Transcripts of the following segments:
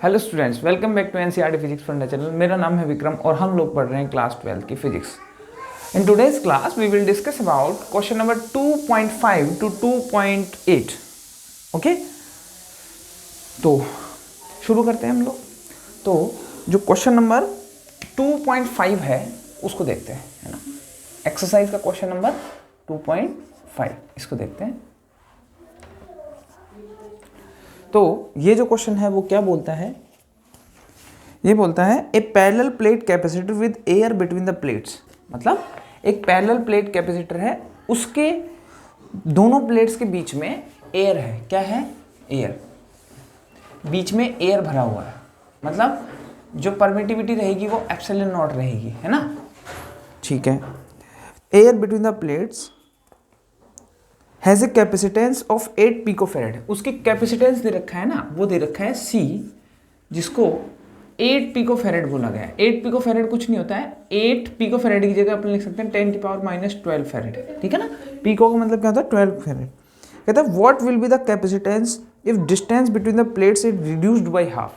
Hello students, welcome back to NCERT physics funda channel. मेरा नाम है विक्रम और हम लोग पढ़ रहे हैं क्लास 12 की physics. In today's class we will discuss about question number 2.5 to 2.8। Okay, तो शुरू करते हैं हम लोग। तो जो क्वेश्चन नंबर 2.5 है उसको देखते हैं, है ना। एक्सरसाइज का क्वेश्चन नंबर 2.5 इसको देखते हैं। तो ये जो क्वेश्चन है वो क्या बोलता है, ये बोलता है a parallel plate capacitor with air between the plates. मतलब एक पैरेलल प्लेट कैपेसिटर है, उसके दोनों प्लेट्स के बीच में एयर है। क्या है? एयर। बीच में एयर भरा हुआ है, मतलब जो परमिटिविटी रहेगी वो एप्सिलॉन नॉट रहेगी, है ना। ठीक है। Air between the plates has a capacitance of 8 picofarad. उसकी कैपेसिटेंस दे रखा है ना, वो दे रखा है C, जिसको 8 पिकोफैरेड बोला गया है। 8 पिकोफैरेड कुछ नहीं होता है, 8 पिकोफैरेड की जगह अपन लिख सकते हैं 10⁻⁻12 फैरेड। ठीक है ना। पिको का मतलब क्या होता है? 12 फैरेड। कहता है what will be the capacitance if distance between the plates is reduced by half.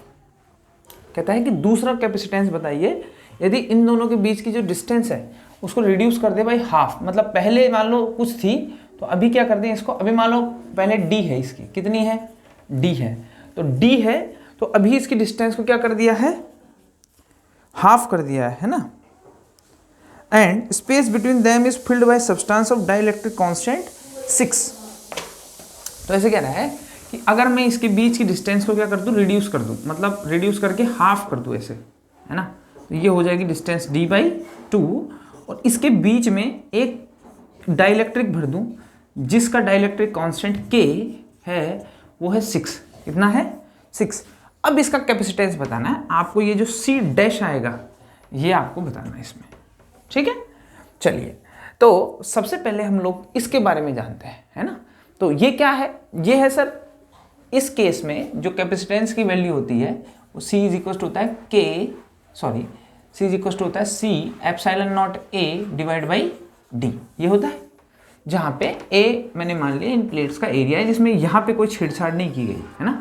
कहता है कि दूसरा कैपेसिटेंस बताइए यदि इन दोनों के बीच की जो डिस्टेंस है उसको रिड्यूस कर दे बाई हाफ। मतलब पहले मान लो कुछ थी तो अभी क्या कर दें इसको, अभी मान लो पहले d है, इसकी कितनी है? d है। तो d है तो अभी इसकी डिस्टेंस को क्या कर दिया है? हाफ कर दिया है ना। And space between them is filled by substance of dielectric constant 6। तो ऐसे कह रहा है कि अगर मैं इसके बीच की डिस्टेंस को क्या कर दूं? रिड्यूस कर दूं, मतलब रिड्यूस करके हाफ कर दूं ऐसे, है ना। तो ये हो जाएगी डिस्टेंस d/2 और इसके बीच में एक डाइलेक्ट्रिक भर दूं जिसका डाइलेक्ट्रिक कांस्टेंट K है, वो है 6। कितना है? 6। अब इसका कैपेसिटेंस बताना है आपको। ये जो C डैश आएगा ये आपको बताना है इसमें। ठीक है, चलिए। तो सबसे पहले हम लोग इसके बारे में जानते हैं, है ना। तो ये क्या है? ये है सर, इस केस में जो कैपेसिटेंस की वैल्यू होती है वो C इज इक्वल टू होता है C इज इक्वल टू होता है C epsilon not A divide by D। ये होता है जहाँ पे A मैंने मान लिया इन प्लेट्स का एरिया है, जिसमें यहाँ पे कोई छेड़छाड़ नहीं की गई, है ना।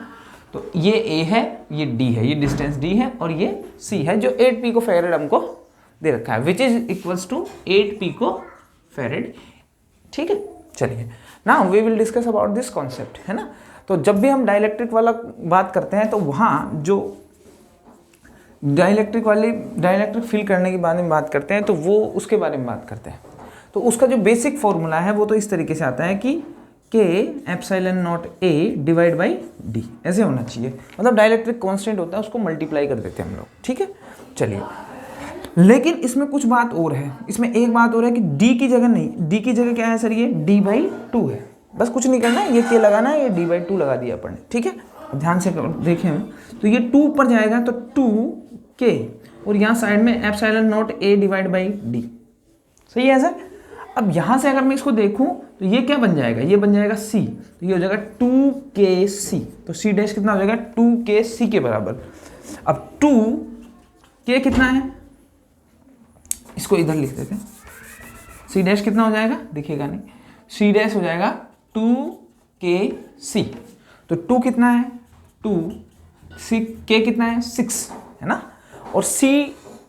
तो ये A है, ये D है, ये डिस्टेंस D है और ये C है जो 8 पिकोफैरेड हमको दे रखा है, which is equals to 8 picofarad. ठीक है, चलिए। Now we will discuss about this concept, है ना। तो जब भी हम डाइलेक्ट्रिक वाला बात करते हैं तो वहाँ जो डाइलेक्ट्रिक फील करने के बारे में बात करते हैं तो वो उसके बारे में बात करते हैं। तो उसका जो बेसिक फॉर्मूला है वो तो इस तरीके से आता है कि K epsilon not A divide by D ऐसे होना चाहिए। मतलब डाइलेक्ट्रिक कांस्टेंट होता है, उसको मल्टीप्लाई कर देते हैं हम लोग। ठीक है, चलिए। लेकिन इसमें कुछ बात और है, इसमें एक बात और है कि D की जगह नहीं, D की जगह क्या है सर? ये D/2 है। बस कुछ नहीं करना है, ये K लगाना है, ये D/2 लगा दिया अपन ने। ठीक है, ध्यान से देखें हम तो ये 2 ऊपर जाएगा तो 2K और यहाँ साइड में epsilon not A divide by D। सही है सर। अब यहाँ से अगर मैं इसको देखूं तो ये क्या बन जाएगा? ये बन जाएगा C, तो ये हो जाएगा 2KC। तो C डैश कितना हो जाएगा? 2KC के बराबर। अब 2K कितना है? इसको इधर लिख देते हैं। C डैश कितना हो जाएगा? दिखेगा नहीं। C डैश हो जाएगा 2KC। तो 2 कितना है? 2 C, K कितना है? 6, है ना। और C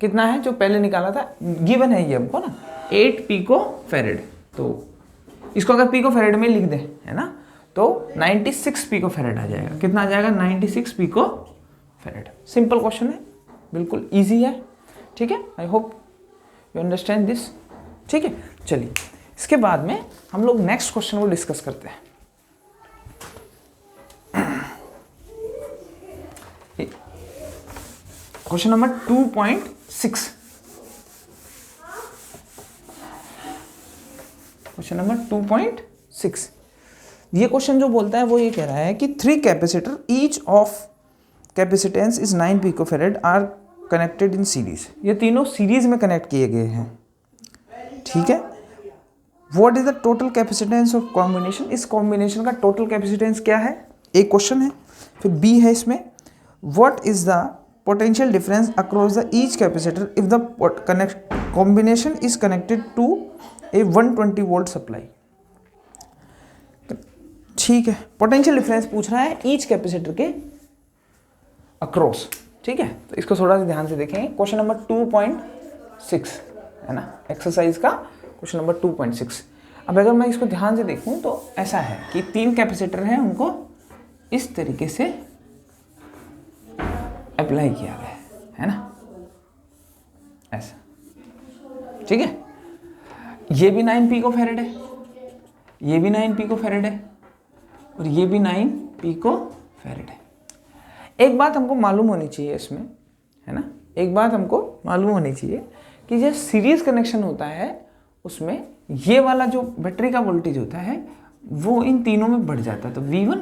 कितना है जो पहले निकाला था? गिवन है ये हमको ना, 8 पिकोफैरेड। तो इसको अगर पिकोफैरेड में लिख दें, है ना, तो 96 पिकोफैरेड आ जाएगा। कितना आ जाएगा? 96 पिकोफैरेड। सिंपल क्वेश्चन है, बिल्कुल इजी है। ठीक है, I hope you understand this. ठीक है, चलिए। इसके बाद में हम लोग नेक्स्ट क्वेश्चन को डिस्कस करते हैं। Question number 2.6। Question number 2.6। ये क्वेश्चन जो बोलता है वो ये कह रहा है कि 3 capacitor each of capacitance is 9 picofarad are connected in series. ये तीनों सीरीज में कनेक्ट किए गए हैं। ठीक है। What is the total capacitance of combination? इस कॉम्बिनेशन का टोटल कैपेसिटेंस क्या है? एक क्वेश्चन है। फिर बी है इसमें, what is the potential difference across the each capacitor if the combination is connected to a 120 volt supply. ठीक है, पोटेंशियल डिफरेंस पूछ रहा है ईच कैपेसिटर के अक्रॉस, ठीक है। तो इसको थोड़ा सा ध्यान से देखेंगे। क्वेश्चन नंबर 2.6 है ना, एक्सरसाइज का क्वेश्चन नंबर 2.6। अब अगर मैं इसको ध्यान से देखूं तो ऐसा है कि 3 कैपेसिटर हैं, उनको इस तरीके से अप्लाई किया गया है ना, ऐसा, ठीक है। ये भी 9 पिकोफैरेड है, ये भी 9 पिकोफैरेड है और ये भी 9 पिकोफैरेड है। एक बात हमको मालूम होनी चाहिए इसमें, है ना, एक बात हमको मालूम होनी चाहिए कि जब सीरीज कनेक्शन होता है उसमें ये वाला जो बैटरी का वोल्टेज होता है वो इन तीनों में बढ़ जाता है। तो V1,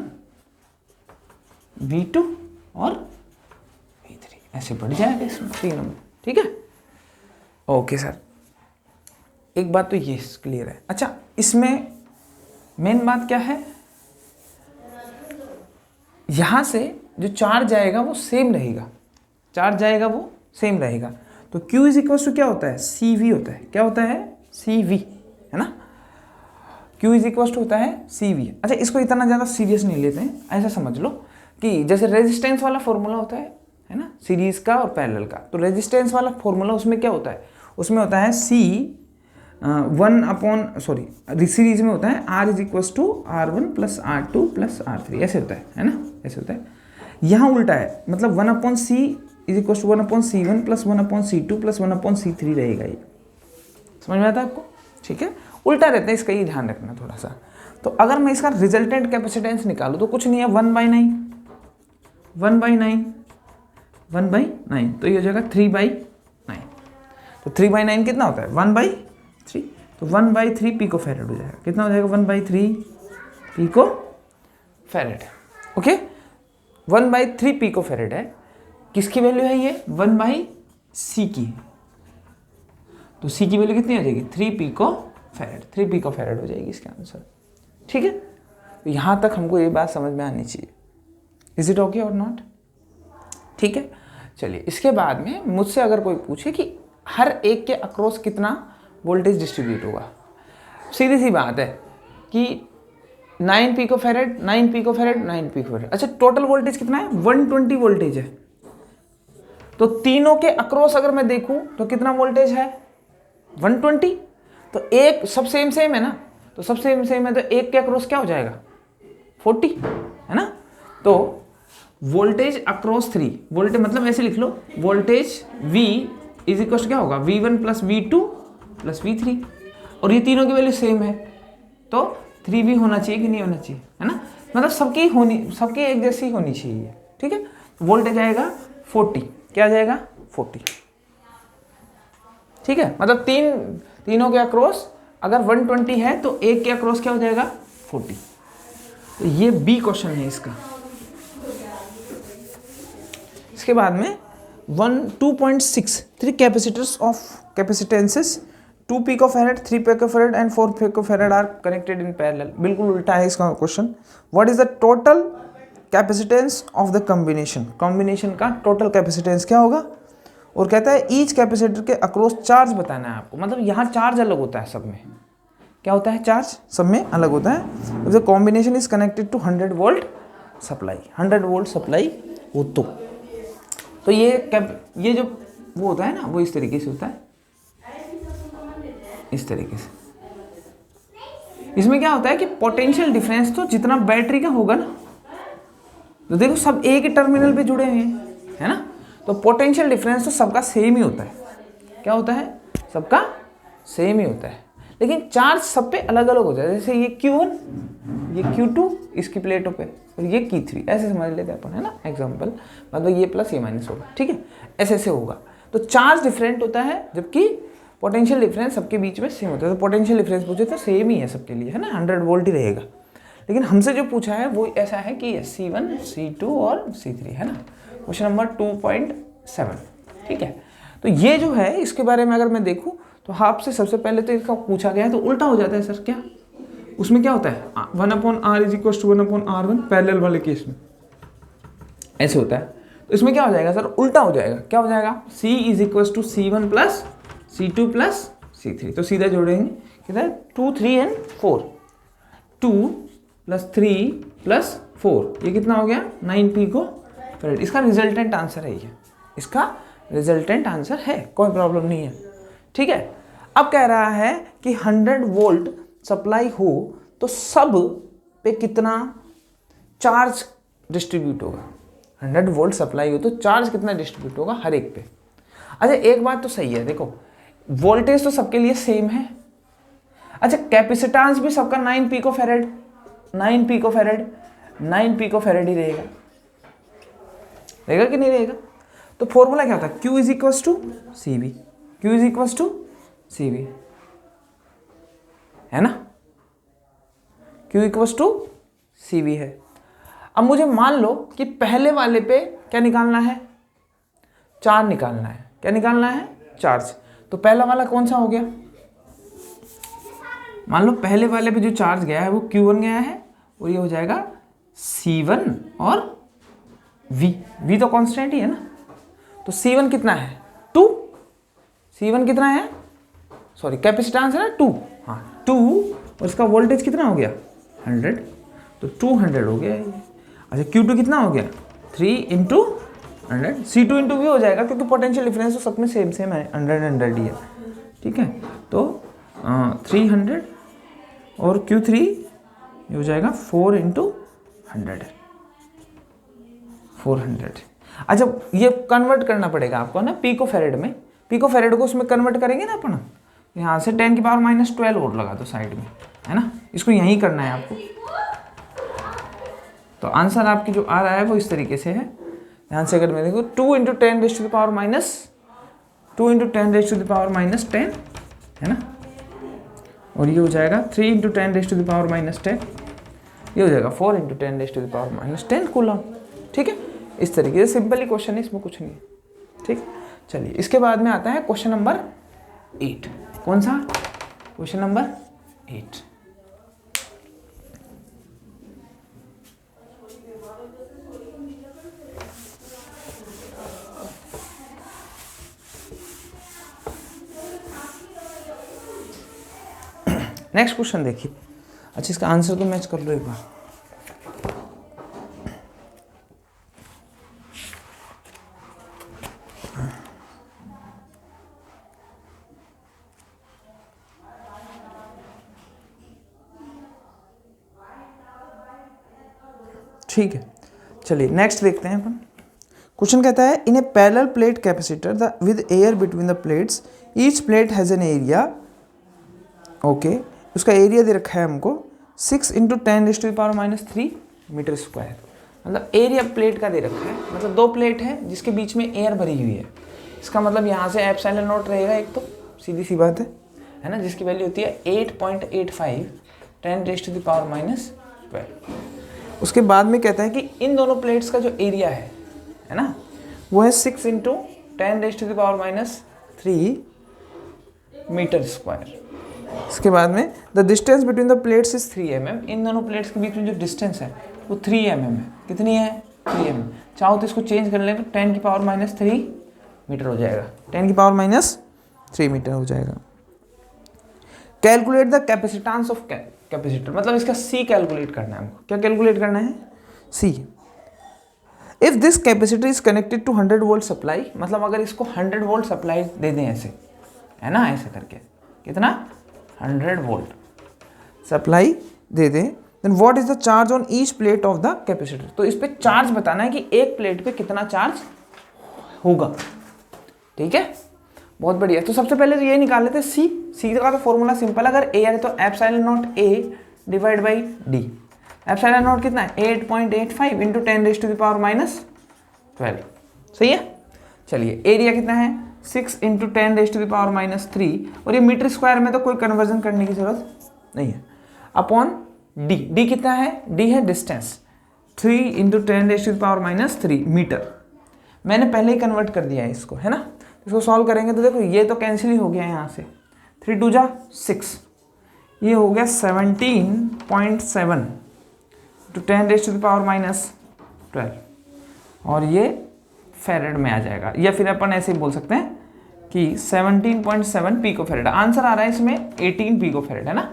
V2 और V3 ऐसे बढ़ जाएगा इसमें तीनों में, ठीक है। ओके सर, एक बात तो ये क्लियर है। अच्छा, इसमें मेन बात क्या है, यहां से जो चार्ज जाएगा वो सेम रहेगा, चार्ज जाएगा वो सेम रहेगा। तो Q इज इक्वल टू क्या होता है, CV होता है। क्या होता है, CV, है ना। Q इज इक्वल टू होता है CV। अच्छा, इसको इतना ज़्यादा सीरियस नहीं लेते हैं, ऐसा समझ लो कि जैसे रेजिस्टेंस वाला फॉर्मूला होता है ना, सीरीज का और पैरेलल का। तो रेजिस्टेंस वाला फॉर्मूला उसमें क्या होता है, उसमें होता है सीरीज में होता है R is equal to R1 plus R2 plus R3, ऐसे होता है ना, ऐसे होता है। यहाँ उल्टा है, मतलब 1/C is equal to 1/C1 plus 1/C2 plus 1/C3 रहेगा। ये समझ में आता है आपको, ठीक है। उल्टा रहता है, इसका ये ध्यान रखना थोड़ा सा। तो अगर मैं इसका रिजल्टेंट कैपेसिटेंस निकालूँ तो कुछ नहीं है, 1/9 तो ये हो जाएगा 3/9। तो 3/9 कितना होता है, 1/3। तो 1/3 पिकोफैरेड हो जाएगा। कितना हो जाएगा, 1/3 पिकोफैरेड। ओके, 1/3 पिकोफैरेड है। किसकी वैल्यू है ये, 1/C की। तो C की वैल्यू कितनी हो जाएगी, 3 पिकोफैरेड हो जाएगी इसका आंसर, ठीक है। तो यहाँ तक हमको ये बात समझ में आनी चाहिए। इज इट ओके और नॉट, ठीक है। चलिए, इसके बाद में मुझसे अगर कोई पूछे कि हर एक के अक्रॉस कितना वोल्टेज डिस्ट्रीब्यूट होगा, सीधी सी बात है कि 9 पिकोफैरेड 9 पिकोफैरेड 9 पिकोफैरेड। अच्छा, टोटल वोल्टेज कितना है, 120 वोल्टेज है। तो तीनों के अक्रॉस अगर मैं देखूं तो कितना वोल्टेज है, 120। तो एक सब सेम है ना, तो सब सेम है, तो एक के अक्रॉस क्या हो जाएगा, 40, है ना। तो वोल्टेज अक्रॉस 3 वोल्टेज, मतलब ऐसे लिख लो, voltage V is equal to क्या होगा, V1 plus V2 plus V3। और ये तीनों की वैल्यू सेम है, तो 3 भी होना चाहिए कि नहीं होना चाहिए, है ना। मतलब सबकी एक जैसी होनी चाहिए, ठीक है। वोल्टेज आएगा 40, क्या जाएगा 40, ठीक है। मतलब तीनों के अक्रॉस अगर 120 है तो एक के अक्रॉस क्या हो जाएगा, 40। तो ये बी क्वेश्चन है इसका। इसके बाद में 2.6 3 capacitors of capacitances 2 picofarad 3 picofarad and 4 picofarad are connected in parallel. बिल्कुल उल्टा है इसका question. What is the total capacitance of the combination का टोटल कैपेसिटेंस क्या होगा। और कहता है ईच कैपेसिटर के अक्रॉस चार्ज बताना है आपको। मतलब यहाँ चार्ज अलग होता है सब में, क्या होता है, चार्ज सब में अलग होता है। The combination is connected to 100 volt supply, 100 volt supply हो तो ये जो वो होता है ना, वो इस तरीके से होता है, इस तरीके से। इसमें क्या होता है कि पोटेंशियल डिफरेंस तो जितना बैटरी का होगा ना, तो देखो सब एक ही टर्मिनल पे जुड़े हैं, है ना। तो पोटेंशियल डिफरेंस तो सबका सेम ही होता है। क्या होता है, सबका सेम ही होता है, लेकिन चार्ज सब पे अलग अलग हो जाता है। जैसे ये Q1, ये Q2 इसकी प्लेटों पे, और ये Q3, ऐसे समझ लेते हैं अपन, है ना, एग्जाम्पल। मतलब ये प्लस ये माइनस होगा, ठीक है, ऐसे होगा। तो चार्ज डिफरेंट होता है, जबकि पोटेंशियल डिफरेंस सबके बीच में सेम होता है। तो पोटेंशियल डिफरेंस पूछे तो सेम ही है सबके लिए, है ना, 100 वोल्ट ही रहेगा। लेकिन हमसे जो पूछा है वो ऐसा है कि C1, C2 और C3, है ना। क्वेश्चन नंबर 2.7, ठीक है। तो ये जो है इसके बारे में अगर मैं देखूं तो आपसे सबसे पहले तो इसका पूछा गया है, तो उल्टा हो जाता है सर। क्या उसमें क्या होता है, 1/R is equal to 1/R1 parallel वाले केस में ऐसे होता है। तो इसमें क्या हो जाएगा सर, उल्टा हो जाएगा। क्या हो जाएगा, C is equal to C1 plus C2 plus C3। तो सीधा जोड़ेंगे, कितना है, 2, 3 एंड 4, 2 प्लस 3 प्लस 4, ये कितना हो गया, 9 पिको फेरेड। इसका रिजल्टेंट आंसर है ये, इसका रिजल्टेंट आंसर है, कोई प्रॉब्लम नहीं है, ठीक है। अब कह रहा है कि 100 वोल्ट सप्लाई हो तो सब पे कितना चार्ज डिस्ट्रीब्यूट होगा। 100 वोल्ट सप्लाई हो तो चार्ज कितना डिस्ट्रीब्यूट होगा हर एक पे। अच्छा एक बात तो सही है, देखो वोल्टेज तो सबके लिए सेम है। अच्छा कैपेसिटेंस भी सबका 9 पिकोफैरेड, 9 पिकोफैरेड, 9 पिकोफैरेड ही रहेगा, रहेगा कि नहीं रहेगा। तो फॉर्मूला क्या होता है, Q is equals to C V, Q is equals to C V, है ना, Q equals to C V है। अब मुझे मान लो कि पहले वाले पे क्या निकालना है, चार्ज निकालना है। क्या निकालना है, चार्ज। तो पहला वाला कौन सा हो गया, मान लो पहले वाले पे जो चार्ज गया है वो Q1 गया है, और ये हो जाएगा C1 और V तो कांस्टेंट ही है ना। तो C1 कितना है 2, C1 कितना है, सॉरी कैपेसिटेंस है ना 2, हाँ 2, और इसका वोल्टेज कितना हो गया 100, तो 200 हो गया ये। अच्छा Q2 कितना हो गया 3 इंटू 100, C2 इंटू V हो जाएगा क्योंकि पोटेंशियल डिफरेंस तो सब में सेम सेम है, 100 ही है, ठीक है। तो 300 और Q3 ये हो जाएगा 4 इंटू 100, 400। अच्छा ये कन्वर्ट करना पड़ेगा आपको ना पिकोफैरेड में, पिकोफैरेड को उसमें कन्वर्ट करेंगे ना अपन, यहाँ से 10 की पावर -12 और लगा दो साइड में, है ना, इसको यहीं करना है आपको। तो आंसर आपकी जो आ रहा है वो इस तरीके से है, ध्यान से अगर मैं देखो 2 into 10 raised to the power -10, है ना, और ये हो जाएगा 3 into 10 raised to the power -10, ये हो जाएगा 4 into 10 raised to the power -10 coulomb, ठीक है। इस तरीके से सिंपल ही क्वेश्चन है, इसमें कुछ नहीं है, ठीक। चलिए इसके बाद में आता है क्वेश्चन नंबर 8। कौन सा, क्वेश्चन नंबर 8। नेक्स्ट क्वेश्चन देखिए। अच्छा इसका आंसर तो मैच कर लो एक बार। ठीक है चलिए नेक्स्ट देखते हैं अपन। क्वेश्चन कहता है in a parallel plate capacitor the with air between the plates each plate has an area, okay, उसका एरिया दे रखा है हमको 6 इंटू 10⁻³ मीटर स्क्वायर। मतलब एरिया प्लेट का दे रखा है, मतलब 2 प्लेट है जिसके बीच में एयर भरी हुई है। इसका मतलब यहाँ से एप्सिलॉन नॉट रहेगा एक, तो सीधी सी बात है ना, जिसकी वैल्यू होती है 8.85 10⁻²। उसके बाद में कहता है कि इन दोनों प्लेट्स का जो एरिया है ना, वो है 6 इंटू 10⁻³ मीटर स्क्वायर। इसके बाद में the distance between the plates is 3 mm। इन दोनों प्लेट्स के बीच में जो डिस्टेंस है वो 3 mm है। कितनी है 3 mm। चाहो तो इसको चेंज कर लें तो 10⁻³ मीटर हो जाएगा, 10⁻³ मीटर हो जाएगा। Calculate the capacitance of capacitor, मतलब इसका C कैलकुलेट करना है हमको। क्या कैलकुलेट करना है C। If this capacitor is connected to 100 volt supply, मतलब अगर इसको 100 वोल्ट सप्लाई दे दें ऐसे, है ना, ऐसे करके, कितना 100 वोल्ट सप्लाई दे दें, then what is the charge on each plate of the capacitor. तो इस पे चार्ज बताना है कि एक प्लेट पे कितना चार्ज होगा, ठीक है, बहुत बढ़िया। तो सबसे पहले तो ये निकाल लेते हैं C का तो फॉर्मूला सिंपल, अगर A है तो epsilon not A divide by D। Epsilon not कितना है 8.85 इंटू 10⁻²। सही है। चलिए एरिया कितना है 6 इंटू 10⁻³ और ये मीटर स्क्वायर में तो कोई कन्वर्जन करने की जरूरत नहीं है, अपॉन D कितना है, D है डिस्टेंस 3 इंटू 10⁻³ मीटर। मैंने पहले ही कन्वर्ट कर दिया है इसको, है ना। इसको सॉल्व करेंगे तो देखो ये तो कैंसिल ही हो गया यहाँ से, 3 2 जा 6, ये हो गया 17.7 टू 10⁻², और ये फेरेड में आ जाएगा, या फिर अपन ऐसे ही बोल सकते हैं कि 17.7 पिकोफैरेड। आंसर आ रहा है इसमें 18 पिकोफैरेड, है ना,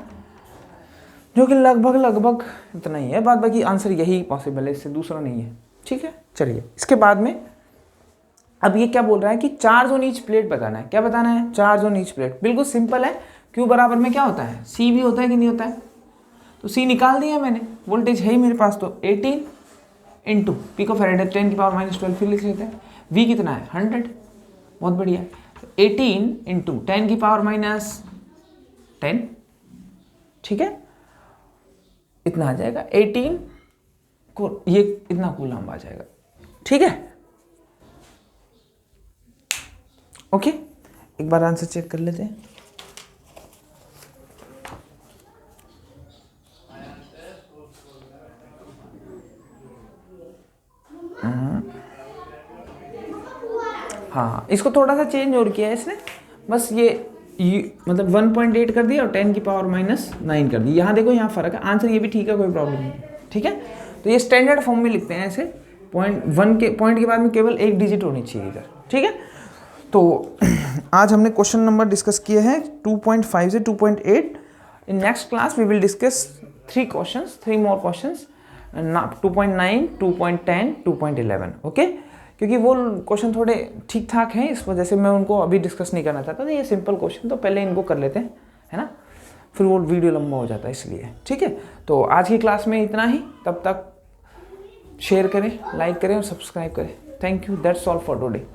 जो कि लगभग इतना ही है। बाद बाकी आंसर यही पॉसिबल है, इससे दूसरा नहीं है, ठीक है। चलिए इसके बाद में अब ये क्या बोल रहा है कि चार्ज ऑन ईच प्लेट बताना है। क्या बताना है? Charge on each plate. बिल्कुल सिंपल है, Q बराबर में क्या होता है? C भी होता है कि नहीं होता है? तो C निकाल दिया मैंने, वोल्टेज है ही मेरे पास, तो 18 इंटू पिको फैरेड है 10⁻⁻12 फिर लिख लेते हैं। V कितना है? 100। बहुत बढ़िया। तो 18 इंटू 10⁻10, ठीक है, इतना आ जाएगा 18 को, ये इतना कूलम्ब आ जाएगा, ठीक है। ओके, एक बार आंसर चेक कर लेते हैं। हाँ, इसको थोड़ा सा चेंज और किया है इसने, बस ये मतलब 1.8 कर दिया और 10⁻⁹ कर दी। यहाँ देखो, यहाँ फर्क है। आंसर ये भी ठीक है, कोई प्रॉब्लम नहीं, ठीक है। तो ये स्टैंडर्ड फॉर्म में लिखते हैं ऐसे, पॉइंट के बाद में केवल एक डिजिट होनी चाहिए इधर, ठीक है। तो आज हमने क्वेश्चन नंबर डिस्कस किए हैं 2.5 से 2.8। In next class we will discuss 3 more questions, 2.9, 2.10, 2.11, okay. क्योंकि वो क्वेश्चन थोड़े ठीक ठाक हैं, इस वजह से मैं उनको अभी डिस्कस नहीं करना चाहता। तो ये सिंपल क्वेश्चन तो पहले इनको कर लेते हैं, है ना, फिर वो वीडियो लंबा हो जाता है इसलिए, ठीक है। तो आज की क्लास में इतना ही, तब तक शेयर करें, लाइक करें और सब्सक्राइब करें। Thank you, that's all for today.